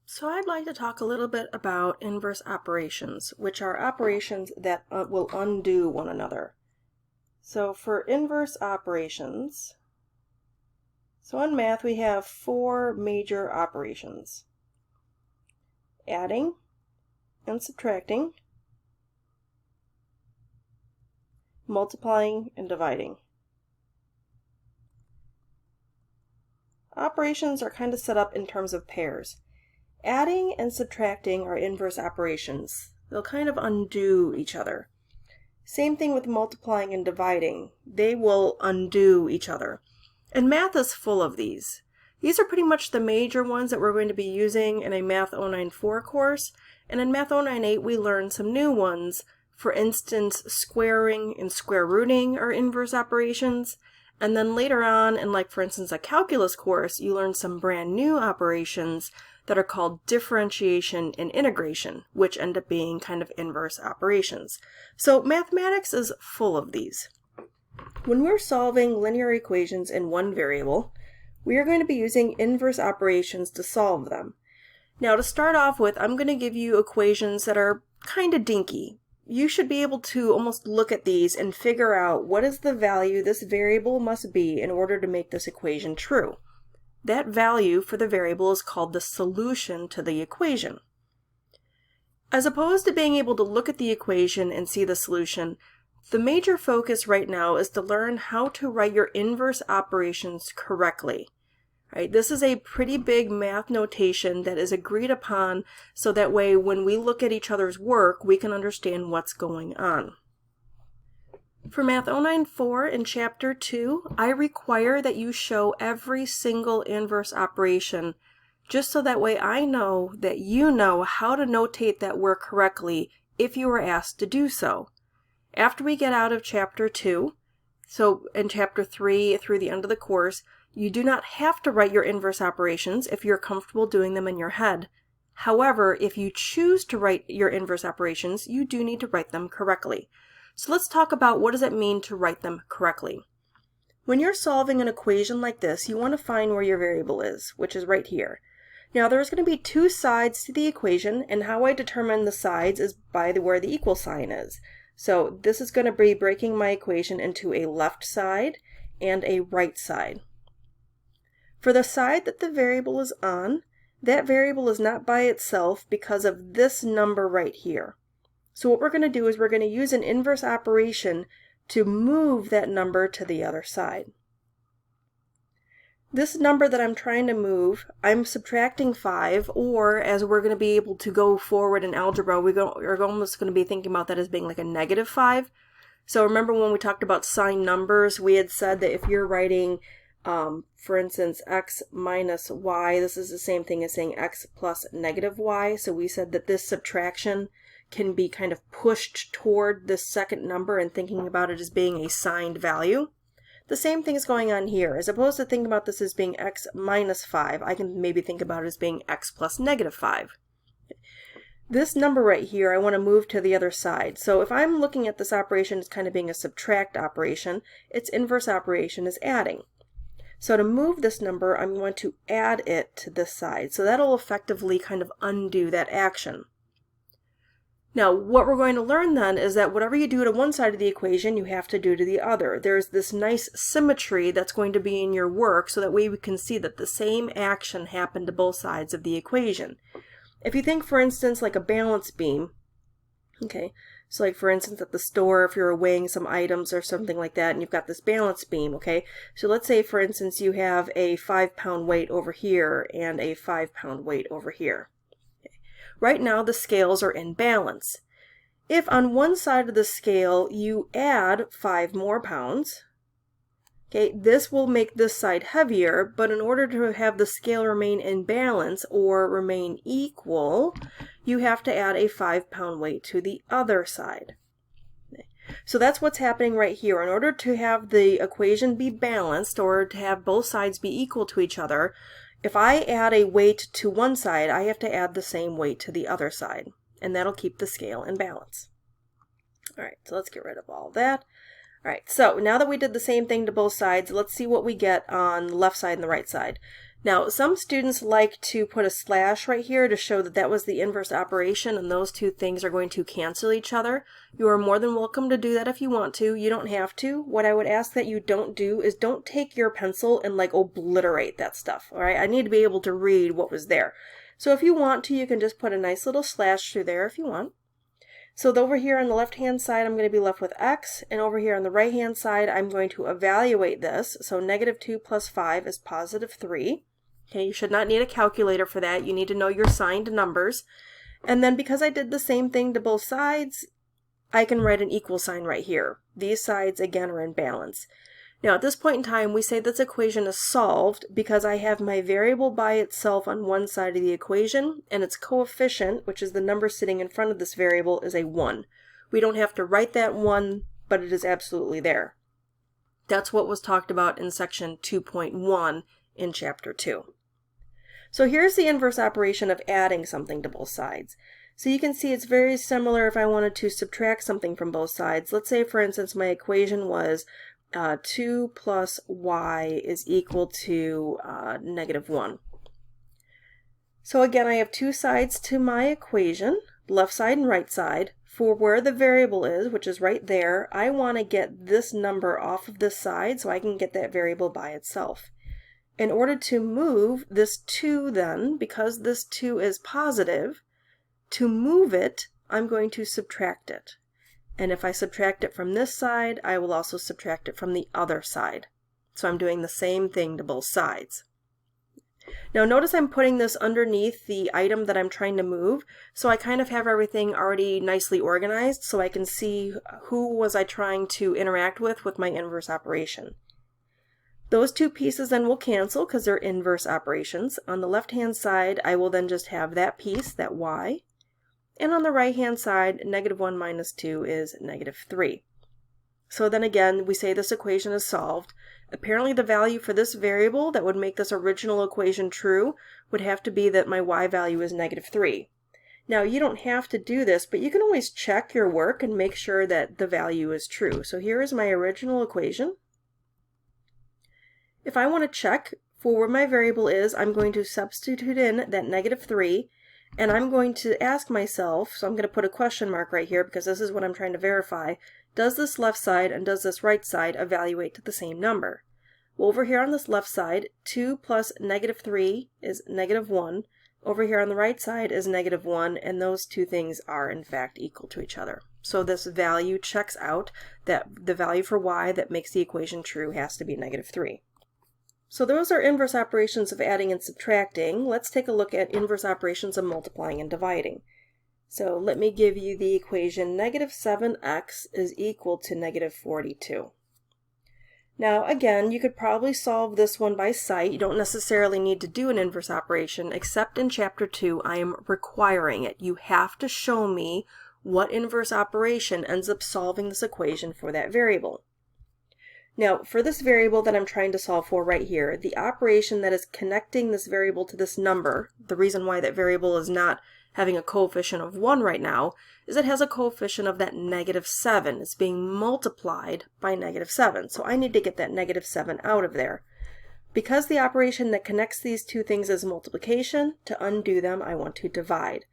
So I'd like to talk a little bit about inverse operations, which are operations that will undo one another. So for inverse operations, so in math we have four major operations: adding and subtracting, multiplying and dividing. Operations are kind of set up in terms of pairs. Adding and subtracting are inverse operations. They'll kind of undo each other. Same thing with multiplying and dividing. They will undo each other. And math is full of these. These are pretty much the major ones that we're going to be using in a Math 094 course. And in Math 098 we learn some new ones. For instance, squaring and square rooting are inverse operations. And then later on, in for instance a calculus course, you learn some brand new operations that are called differentiation and integration, which end up being kind of inverse operations. So mathematics is full of these. When we're solving linear equations in one variable, we are going to be using inverse operations to solve them. Now to start off with, I'm going to give you equations that are kind of dinky. You should be able to almost look at these and figure out what is the value this variable must be in order to make this equation true. That value for the variable is called the solution to the equation. As opposed to being able to look at the equation and see the solution, the major focus right now is to learn how to write your inverse operations correctly. Right? This is a pretty big math notation that is agreed upon, so that way when we look at each other's work, we can understand what's going on. For Math 094 in Chapter 2, I require that you show every single inverse operation, just so that way I know that you know how to notate that work correctly if you were asked to do so. After we get out of Chapter 2, so in Chapter 3 through the end of the course, you do not have to write your inverse operations if you're comfortable doing them in your head. However, if you choose to write your inverse operations, you do need to write them correctly. So let's talk about what does it mean to write them correctly. When you're solving an equation like this, you want to find where your variable is, which is right here. Now there's going to be two sides to the equation, and how I determine the sides is by where the equal sign is. So this is going to be breaking my equation into a left side and a right side. For the side that the variable is on, that variable is not by itself because of this number right here. So what we're going to do is we're going to use an inverse operation to move that number to the other side. This number that I'm trying to move, I'm subtracting 5, or as we're going to be able to go forward in algebra, we're almost going to be thinking about that as being like a negative 5. So remember when we talked about sign numbers, we had said that if you're writing, for instance, x minus y, this is the same thing as saying x plus negative y. So we said that this subtraction can be kind of pushed toward this second number and thinking about it as being a signed value. The same thing is going on here. As opposed to thinking about this as being x minus 5, I can maybe think about it as being x plus negative 5. This number right here, I want to move to the other side. So if I'm looking at this operation as kind of being a subtract operation, its inverse operation is adding. So to move this number, I'm going to add it to this side. So that'll effectively kind of undo that action. Now, what we're going to learn then is that whatever you do to one side of the equation, you have to do to the other. There's this nice symmetry that's going to be in your work, so that way we can see that the same action happened to both sides of the equation. If you think, for instance, like a balance beam, okay, so like for instance at the store, if you're weighing some items or something like that, and you've got this balance beam, okay, so let's say for instance you have a 5-pound weight over here and a 5-pound weight over here. Right now the scales are in balance. If on one side of the scale you add 5 more pounds, okay, this will make this side heavier, but in order to have the scale remain in balance or remain equal, you have to add a 5-pound weight to the other side. So that's what's happening right here. In order to have the equation be balanced, or to have both sides be equal to each other, if I add a weight to one side, I have to add the same weight to the other side, and that'll keep the scale in balance. Alright, so let's get rid of all that. Alright, so now that we did the same thing to both sides, let's see what we get on the left side and the right side. Now, some students like to put a slash right here to show that that was the inverse operation and those two things are going to cancel each other. You are more than welcome to do that if you want to. You don't have to. What I would ask that you don't do is don't take your pencil and like obliterate that stuff, all right? I need to be able to read what was there. So if you want to, you can just put a nice little slash through there if you want. So over here on the left-hand side, I'm going to be left with x, and over here on the right-hand side, I'm going to evaluate this. So -2 plus 5 is +3. Okay, you should not need a calculator for that. You need to know your signed numbers. And then because I did the same thing to both sides, I can write an equal sign right here. These sides, again, are in balance. Now, at this point in time, we say this equation is solved because I have my variable by itself on one side of the equation, and its coefficient, which is the number sitting in front of this variable, is a 1. We don't have to write that 1, but it is absolutely there. That's what was talked about in section 2.1 in chapter 2. So here's the inverse operation of adding something to both sides. So you can see it's very similar if I wanted to subtract something from both sides. Let's say, for instance, my equation was 2 plus y is equal to -1. So again, I have two sides to my equation, left side and right side. For where the variable is, which is right there, I want to get this number off of this side so I can get that variable by itself. In order to move this 2 then, because this 2 is positive, to move it, I'm going to subtract it. And if I subtract it from this side, I will also subtract it from the other side. So I'm doing the same thing to both sides. Now notice I'm putting this underneath the item that I'm trying to move, so I kind of have everything already nicely organized so I can see who was I trying to interact with my inverse operation. Those two pieces then will cancel because they're inverse operations. On the left-hand side, I will then just have that piece, that y. And on the right-hand side, -1 minus 2 is -3. So then again, we say this equation is solved. Apparently the value for this variable that would make this original equation true would have to be that my y value is -3. Now you don't have to do this, but you can always check your work and make sure that the value is true. So here is my original equation. If I want to check for where my variable is, I'm going to substitute in that -3, and I'm going to ask myself, so I'm going to put a question mark right here because this is what I'm trying to verify, does this left side and does this right side evaluate to the same number? Well, over here on this left side, 2 plus -3 is -1. Over here on the right side is -1, and those two things are in fact equal to each other. So this value checks out, that the value for y that makes the equation true has to be -3. So those are inverse operations of adding and subtracting. Let's take a look at inverse operations of multiplying and dividing. So let me give you the equation -7x is equal to -42. Now again, you could probably solve this one by sight. You don't necessarily need to do an inverse operation, except in chapter 2 I am requiring it. You have to show me what inverse operation ends up solving this equation for that variable. Now, for this variable that I'm trying to solve for right here, the operation that is connecting this variable to this number, the reason why that variable is not having a coefficient of 1 right now, is it has a coefficient of that -7. It's being multiplied by -7. So I need to get that -7 out of there. Because the operation that connects these two things is multiplication, to undo them, I want to divide.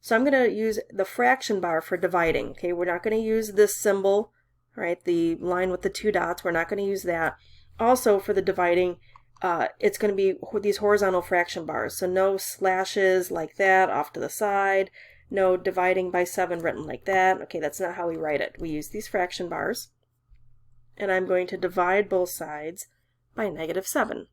So I'm going to use the fraction bar for dividing. Okay, we're not going to use this symbol, right, the line with the two dots. We're not going to use that. Also, for the dividing, it's going to be these horizontal fraction bars. So no slashes like that off to the side. No dividing by 7 written like that. Okay, that's not how we write it. We use these fraction bars. And I'm going to divide both sides by -7.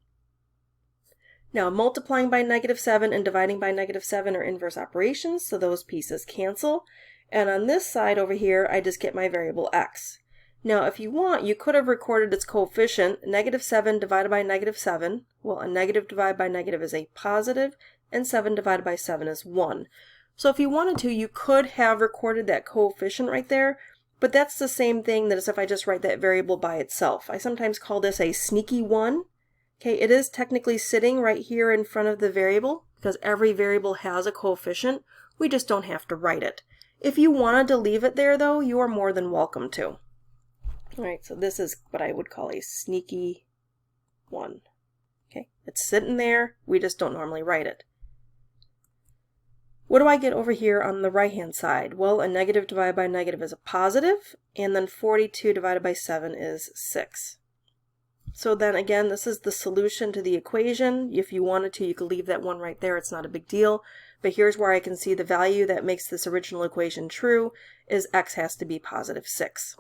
Now, multiplying by -7 and dividing by -7 are inverse operations, so those pieces cancel. And on this side over here, I just get my variable x. Now, if you want, you could have recorded its coefficient, -7 divided by -7. Well, a negative divided by negative is a positive, and 7 divided by 7 is 1. So if you wanted to, you could have recorded that coefficient right there, but that's the same thing that as if I just write that variable by itself. I sometimes call this a sneaky 1. Okay, it is technically sitting right here in front of the variable, because every variable has a coefficient. We just don't have to write it. If you wanted to leave it there, though, you are more than welcome to. All right, so this is what I would call a sneaky 1. Okay, it's sitting there, we just don't normally write it. What do I get over here on the right-hand side? Well, a negative divided by negative is a positive, and then 42 divided by 7 is 6. So then again, this is the solution to the equation. If you wanted to, you could leave that one right there. It's not a big deal. But here's where I can see the value that makes this original equation true is x has to be positive 6.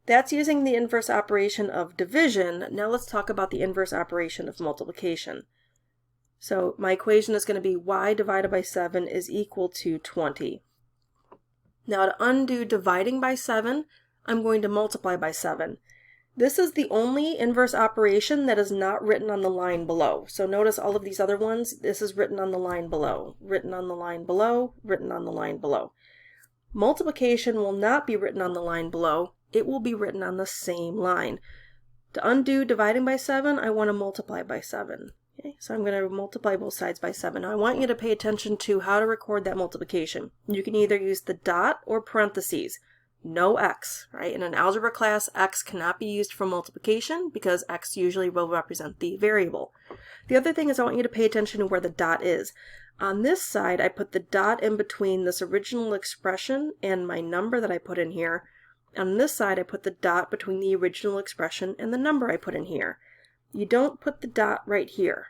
That's using the inverse operation of division. Now let's talk about the inverse operation of multiplication. So my equation is going to be y divided by 7 is equal to 20. Now to undo dividing by 7, I'm going to multiply by 7. This is the only inverse operation that is not written on the line below. So notice all of these other ones, this is written on the line below, written on the line below, written on the line below. Multiplication will not be written on the line below, it will be written on the same line. To undo dividing by 7, I want to multiply by 7. Okay, so I'm going to multiply both sides by 7. Now I want you to pay attention to how to record that multiplication. You can either use the dot or parentheses. No x, right? In an algebra class, x cannot be used for multiplication because x usually will represent the variable. The other thing is I want you to pay attention to where the dot is. On this side, I put the dot in between this original expression and my number that I put in here. On this side, I put the dot between the original expression and the number I put in here. You don't put the dot right here.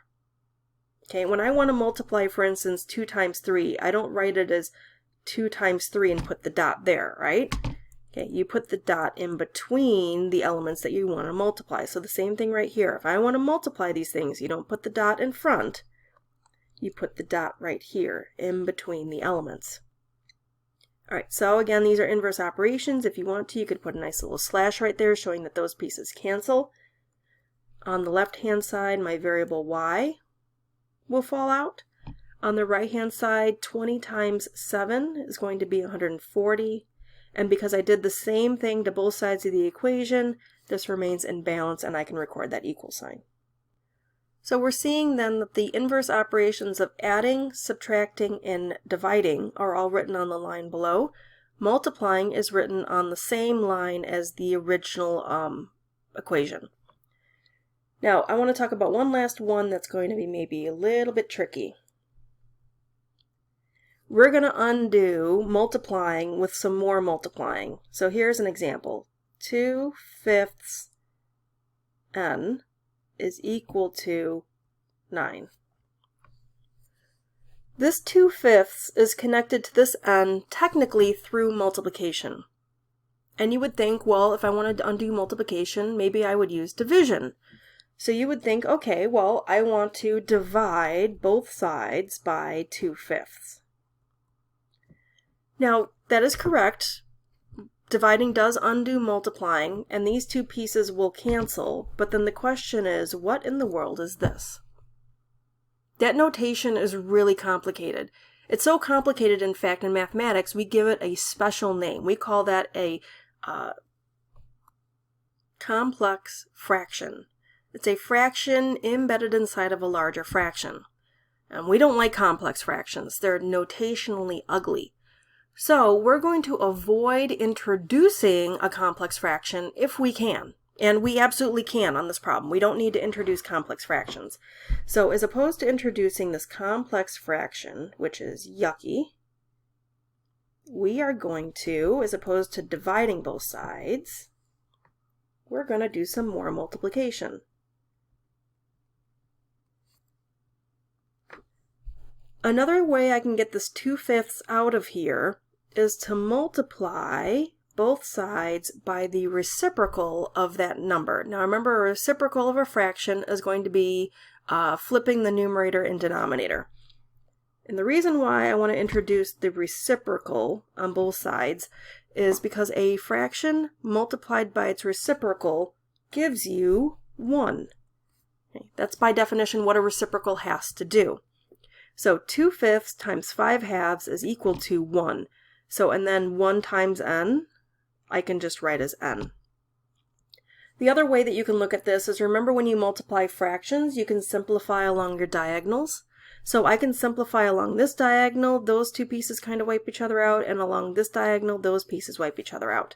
Okay, when I want to multiply, for instance, 2 times 3, I don't write it as 2 times 3 and put the dot there, right? Okay, you put the dot in between the elements that you want to multiply. So the same thing right here. If I want to multiply these things, you don't put the dot in front. You put the dot right here in between the elements. All right, so again, these are inverse operations. If you want to, you could put a nice little slash right there showing that those pieces cancel. On the left-hand side, my variable y will fall out. On the right-hand side, 20 times 7 is going to be 140. And because I did the same thing to both sides of the equation, this remains in balance and I can record that equal sign. So we're seeing then that the inverse operations of adding, subtracting, and dividing are all written on the line below. Multiplying is written on the same line as the original equation. Now, I want to talk about one last one that's going to be maybe a little bit tricky. We're going to undo multiplying with some more multiplying. So here's an example. 2/5 n is equal to 9. This 2/5 is connected to this n technically through multiplication. And you would think, well, if I wanted to undo multiplication, maybe I would use division. So you would think, okay, well, I want to divide both sides by 2/5. Now, that is correct. Dividing does undo multiplying, and these two pieces will cancel, but then the question is, what in the world is this? That notation is really complicated. It's so complicated, in fact, in mathematics, we give it a special name. We call that a complex fraction. It's a fraction embedded inside of a larger fraction. And we don't like complex fractions. They're notationally ugly. So we're going to avoid introducing a complex fraction if we can. And we absolutely can on this problem. We don't need to introduce complex fractions. So as opposed to introducing this complex fraction, which is yucky, we are going to, as opposed to dividing both sides, we're going to do some more multiplication. Another way I can get this 2/5 out of here is to multiply both sides by the reciprocal of that number. Now remember, a reciprocal of a fraction is going to be flipping the numerator and denominator. And the reason why I want to introduce the reciprocal on both sides is because a fraction multiplied by its reciprocal gives you 1. Okay, that's by definition what a reciprocal has to do. So 2/5 times 5/2 is equal to 1. So, and then 1 times n, I can just write as n. The other way that you can look at this is, remember when you multiply fractions, you can simplify along your diagonals. So I can simplify along this diagonal, those two pieces kind of wipe each other out, and along this diagonal, those pieces wipe each other out.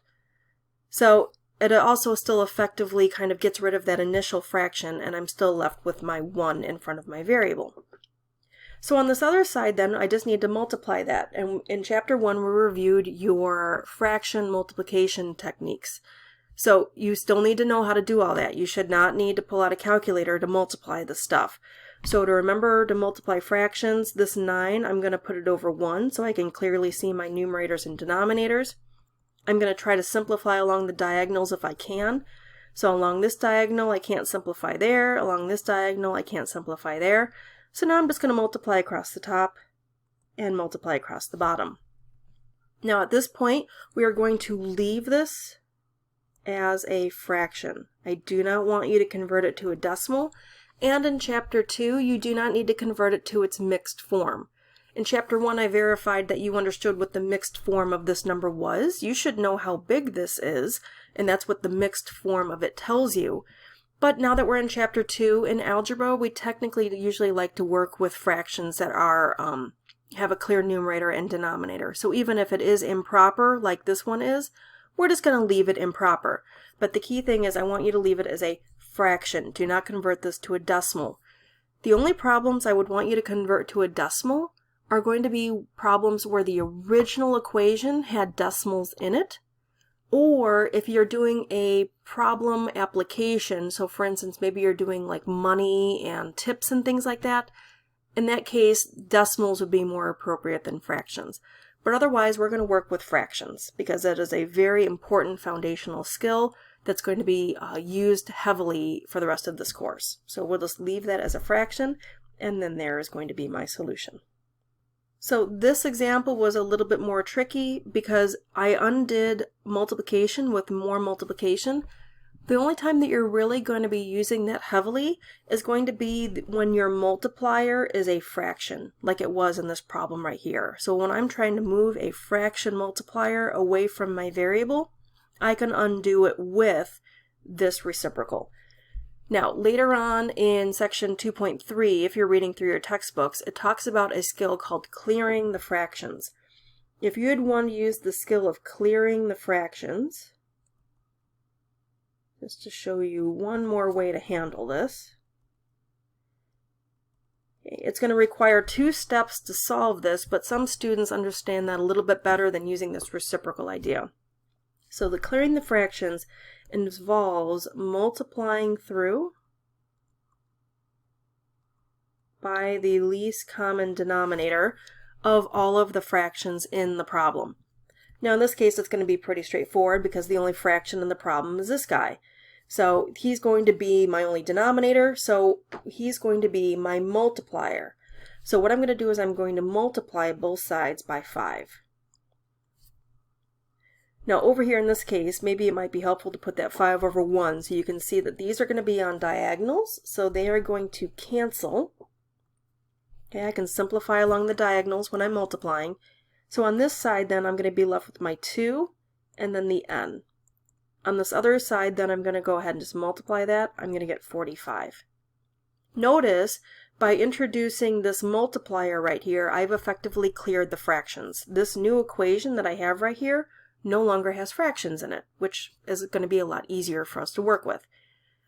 So it also still effectively kind of gets rid of that initial fraction, and I'm still left with my 1 in front of my variable. So on this other side then, I just need to multiply that. And in chapter 1, we reviewed your fraction multiplication techniques. So you still need to know how to do all that. You should not need to pull out a calculator to multiply the stuff. So to remember to multiply fractions, this 9, I'm going to put it over 1 so I can clearly see my numerators and denominators. I'm going to try to simplify along the diagonals if I can. So along this diagonal, I can't simplify there. Along this diagonal, I can't simplify there. So now I'm just going to multiply across the top and multiply across the bottom. Now at this point, we are going to leave this as a fraction. I do not want you to convert it to a decimal. And in chapter 2, you do not need to convert it to its mixed form. In chapter 1, I verified that you understood what the mixed form of this number was. You should know how big this is, and that's what the mixed form of it tells you. But now that we're in chapter 2 in algebra, we technically usually like to work with fractions that are have a clear numerator and denominator. So even if it is improper, like this one is, we're just going to leave it improper. But the key thing is I want you to leave it as a fraction. Do not convert this to a decimal. The only problems I would want you to convert to a decimal are going to be problems where the original equation had decimals in it, or if you're doing a problem application, so for instance, maybe you're doing like money and tips and things like that, in that case, decimals would be more appropriate than fractions. But otherwise, we're going to work with fractions because that is a very important foundational skill that's going to be used heavily for the rest of this course. So we'll just leave that as a fraction, and then there is going to be my solution. So this example was a little bit more tricky because I undid multiplication with more multiplication. The only time that you're really going to be using that heavily is going to be when your multiplier is a fraction, like it was in this problem right here. So when I'm trying to move a fraction multiplier away from my variable, I can undo it with this reciprocal. Now, later on in section 2.3, if you're reading through your textbooks, it talks about a skill called clearing the fractions. If you had wanted to use the skill of clearing the fractions, just to show you one more way to handle this, it's going to require 2 steps to solve this, but some students understand that a little bit better than using this reciprocal idea. So the clearing the fractions involves multiplying through by the least common denominator of all of the fractions in the problem. Now in this case it's going to be pretty straightforward because the only fraction in the problem is this guy. So he's going to be my only denominator, so he's going to be my multiplier. So what I'm going to do is I'm going to multiply both sides by 5. Now over here in this case, maybe it might be helpful to put that 5 over 1 so you can see that these are going to be on diagonals, so they are going to cancel. Okay, I can simplify along the diagonals when I'm multiplying. So on this side then I'm going to be left with my 2 and then the n. On this other side then I'm going to go ahead and just multiply that. I'm going to get 45. Notice by introducing this multiplier right here, I've effectively cleared the fractions. This new equation that I have right here no longer has fractions in it, which is going to be a lot easier for us to work with.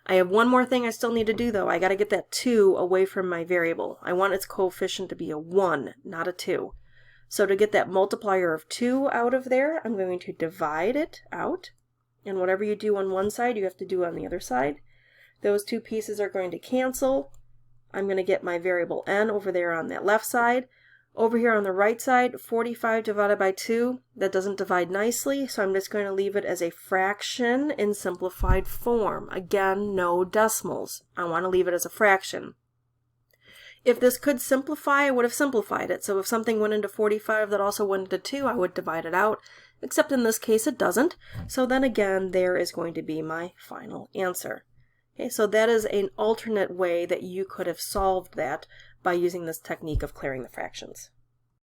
I have one more thing I still need to do though. I got to get that 2 away from my variable. I want its coefficient to be a 1, not a 2. So to get that multiplier of 2 out of there, I'm going to divide it out. And whatever you do on one side, you have to do on the other side. Those 2 pieces are going to cancel. I'm going to get my variable n over there on that left side. Over here on the right side, 45 divided by 2, that doesn't divide nicely, so I'm just going to leave it as a fraction in simplified form. Again, no decimals. I want to leave it as a fraction. If this could simplify, I would have simplified it. So if something went into 45 that also went into 2, I would divide it out. Except in this case, it doesn't. So then again, there is going to be my final answer. Okay, so that is an alternate way that you could have solved that by using this technique of clearing the fractions.